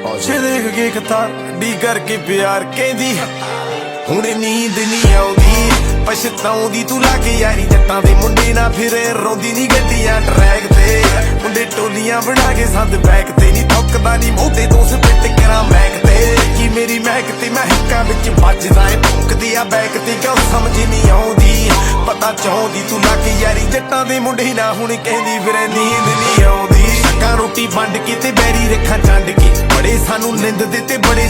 ਪੌਸ਼ੇ ਦੇਖ ਕੇ ਕਤਾਰ ਡੀ ਕਰਕੇ ਪਿਆਰ ਕਹਿੰਦੀ ਹੁਣ ਨੀਂਦ ਨਹੀਂ ਆਉਂਦੀ ਪਛਤਾਉਂਦੀ ਤੂੰ ਲਾ ਕੇ ਯਾਰੀ ਜੱਟਾਂ ਦੇ ਮੁੰਡੇ ਨਾ ਫਿਰੇ ਰੋਂਦੀ ਨਹੀਂ ਗੱਡੀਆਂ ਟਰੈਕ ਤੇ ਮੁੰਡੇ ਟੋਲੀਆਂ ਬਣਾ ਕੇ ਸੰਦ ਬੈਕ ਤੇ ਨਹੀਂ ਥੁੱਕਦਾ ਨਹੀਂ ਮੋਢੇ ਤੋਂ ਸਪਿੱਟ ਕਰਾਂ ਮੈਕ ਤੇ ਕੀ ਮੇਰੀ ਮਹਿਕ ਤੇ ਮਹਿਕਾਂ ਵਿੱਚ ਵੱਜਦਾ ਏ ਭੁੱਕਦੀ ਆ ਬੈਕ ਤੇ ਕਿਉਂ ਸਮਝ ਨਹੀਂ ਆਉਂਦੀ ਪਤਾ ਚਾਹੁੰਦੀ ਤੂੰ ਲਾ ਕੇ ਯਾਰੀ ਜੱਟਾਂ ਦੇ ਮੁੰਡੇ ਨਾ ਹੁਣ ਕਹਿੰਦੀ ਫਿਰੇ ਨੀਂਦ ਨਹੀਂ ਆਉਂਦੀ ਸ਼ੱਕਾਂ ਰੋਟੀ ਵੰਡ ਕੇ ਤੇ ਬੈਰੀ ਰੱਖਾਂ ਚੰਡ ਕੇ ਬੜੇ ਸਾਨੂੰ ਨਿੰਦ ਦੇ ਤੇ ਬੜੇ